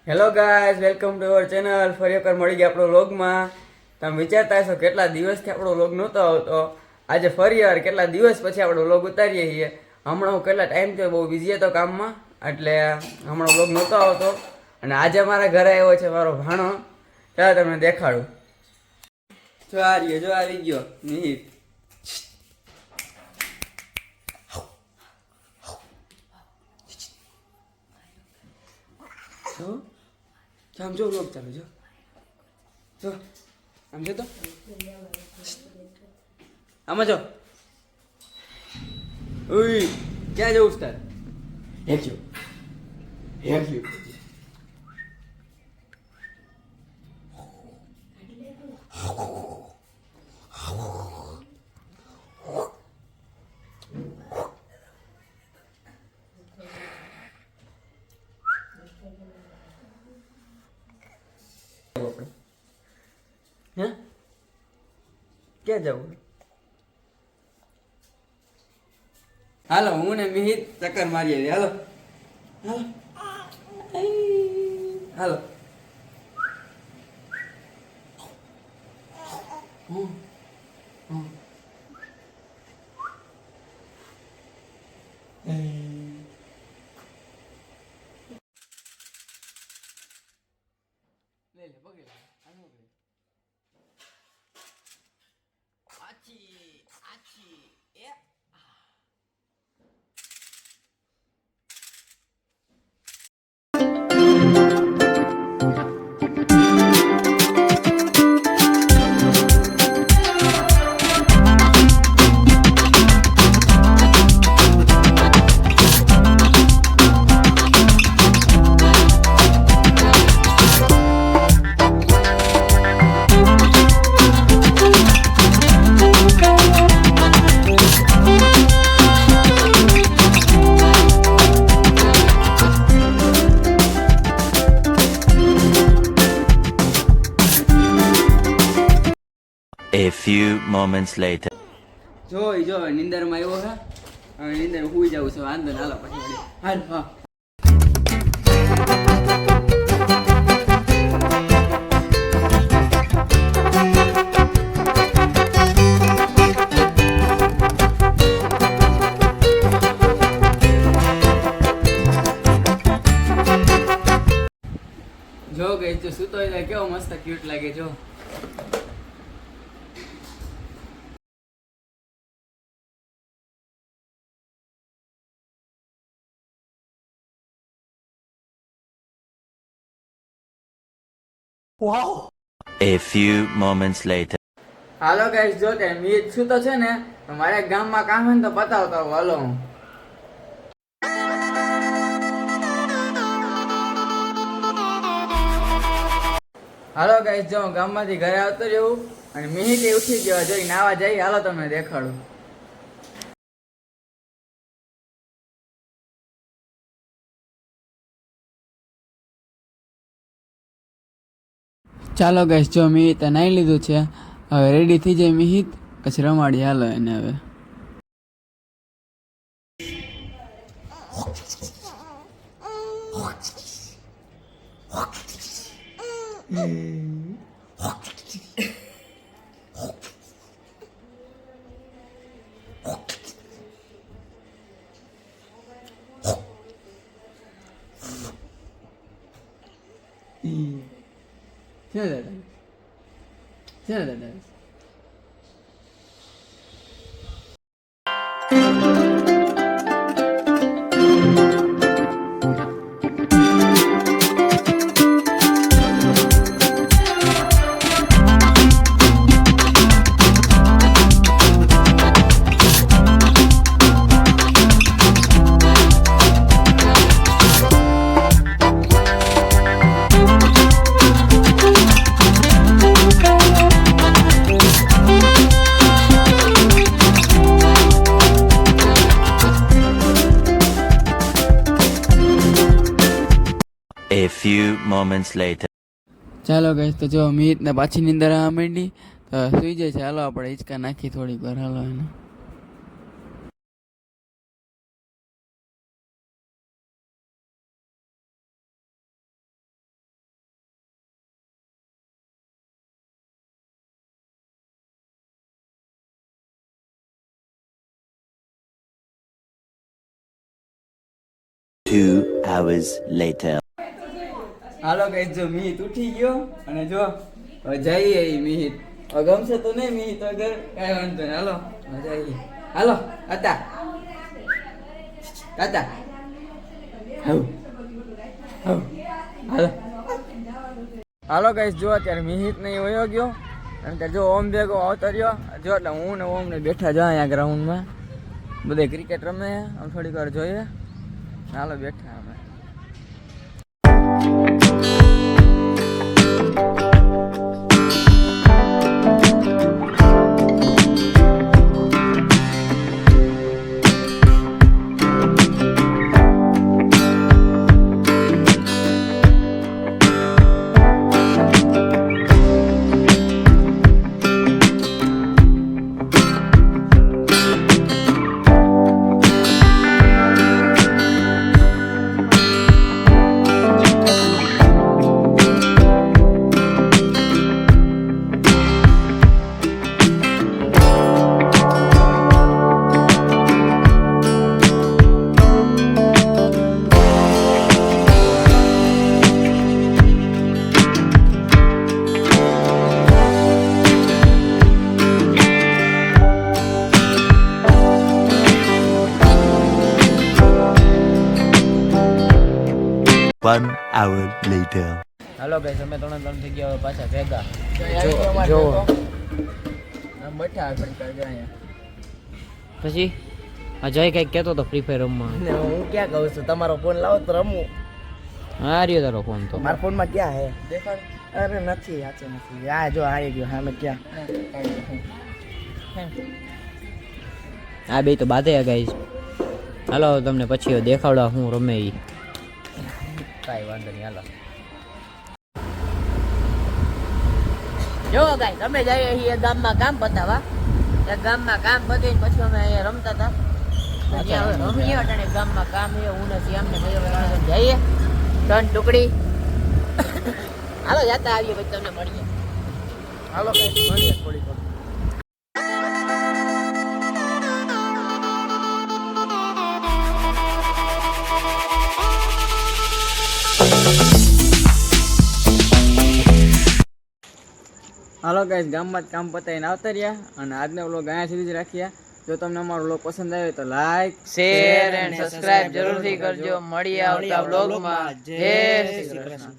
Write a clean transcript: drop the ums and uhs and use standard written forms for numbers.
Hello guys, welcome to our channel. ફરી એકવાર મળી ગયા આપણો વ્લોગમાં. તમે વિચારતા હશો કેટલા દિવસથી આપણો વ્લોગ નહોતો આવતો. આજે ફરી વાર કેટલા દિવસ પછી આપણો વ્લોગ ઉતારીએ છીએ. હમણાં હું કેટલા ટાઈમથી બહુ બિઝી હતો કામમાં, એટલે હમણાં વ્લોગ નહોતો આવતો. અને આજે મારા ઘરે આવ્યો છે મારો ભાણો. ચાલો તમને દેખાડું. જો આ રહ્યો, જો આવી ગયો મિહિર. જો આમ જો વ્લોગ ચાલુ, જો આમ જો તો આમાં જો. ઉઈ ક્યાં જવું છે તારે? હેક્યું હે ક્યાં જવું? હાલો હું ને મિહિર ચક્કર મારીએ. હાલો હાલો હાલો. લે લે પગે લે. આચી આચી એ A few moments later. જો નીંદરમાં આવ્યો છે. હવે નીંદર હુઈ જવું છે. વાંધો ને હાલો પછી વળી. હાલ હા. જો ગઈ તો સૂતો હોય કેવો મસ્ત ક્યુટ લાગે. જો Wow. A few moments later. Hello guys, જો તે મીત સૂતો છે ને, તો મારે ગામમાં કામ હોય ને તો પતાવતા હોઉં. હાલો હું. હાલો ગાઈસ, જો ગામમાંથી ઘરે આવતો રહેવું અને મિહિર ઉઠી ગયો. જોઈ નાવા જઈ. હાલો તમને દેખાડું. ચાલો ગાઈસ, જો મિહિત નાઈ લીધું છે. હવે રેડી થઈ જાય મિહિત, પછી રમાડી. હાલો એને હવે. છે દાદા. A few moments later. ચાલો ગાઈસ, તો જો મિહિત ને પાછી નીંદર આવવા માંડી. તો સુઈ જાય છે. હાલો આપણે હિંચકા નાખી થોડીક વાર. હાલો એને. 2 hours later. હાલો ગાઈસ, જો મિહિત ઉઠી ગયો અને જો હવે જઈએ ઈ મિહિત. હવે ગમશે તો નહીં મિહિત વગર કાંઈ વાંધો નહીં. હાલો હવે જઈએ. હાલો હતા હતા હવ હવ હાલો હાલો ગાઈસ, જો અત્યારે મિહિત નહીં વયો ગયો અને ત્યારે જો ઓમ ભેગો આવતો રહ્યો. જો એટલે હું ને ઓમ ને બેઠા જો અહીંયા ગ્રાઉન્ડમાં બધે ક્રિકેટ રમે. આમ થોડીક વાર જોઈએ. હાલો બેઠા અમે. One hour later. હાલો ગાઈસ, અમે ત્રણ થઈ ગયા પાછા ભેગા. જો આમ બેઠા આગળ કાઢે અહીંયા. પછી અજય કઈક કહેતો તો ફ્રી ફાયર રમવા. ને હું ક્યાં કહું છું, તમારો ફોન લાવો તો રમું. હા રહ્યો તારો ફોન તો. મારા ફોનમાં ક્યાં હે? દેખાડ. અરે નથી, સાચે નથી. આ જો આવી ગયો. હા, મેં ક્યાં? આ બે તો બાધે ગાઈસ. હાલો તમને પછી દેખાડવા હું રમે ઈ. કાંઈ વાંધો નહીં, હાલો. જો ગાઈસ, અમે જઈએ છીએ ગામમાં કામ પતાવવા. ગામમાં કામ પતાવીને પછી અમે અહીંયા રમતા હતા. ત્યાં હવે રમીએ અટાણે ગામમાં કામ છે. હું ને શ્યામ ને ભાઈઓ ત્રણ જઈએ. 3 ટુકડી. હાલો જાતા આવીએ પછી તમને મળીએ. હાલો ગાઈસ, મળીએ થોડીક વાર. હાલો ગાઈસ, ગામમાં જ કામ પતાવીને આવતા રહ્યા અને આજનો વ્લોગ અહીંયા સુધી જ રાખ્યા. જો તમને અમારો વ્લોગ પસંદ આવ્યો તો લાઈક, શેર એન્ડ સબસ્ક્રાઇબ જરૂરથી કરજો. મળીએ આવતા બ્લોગમાં. જય શ્રી કૃષ્ણ.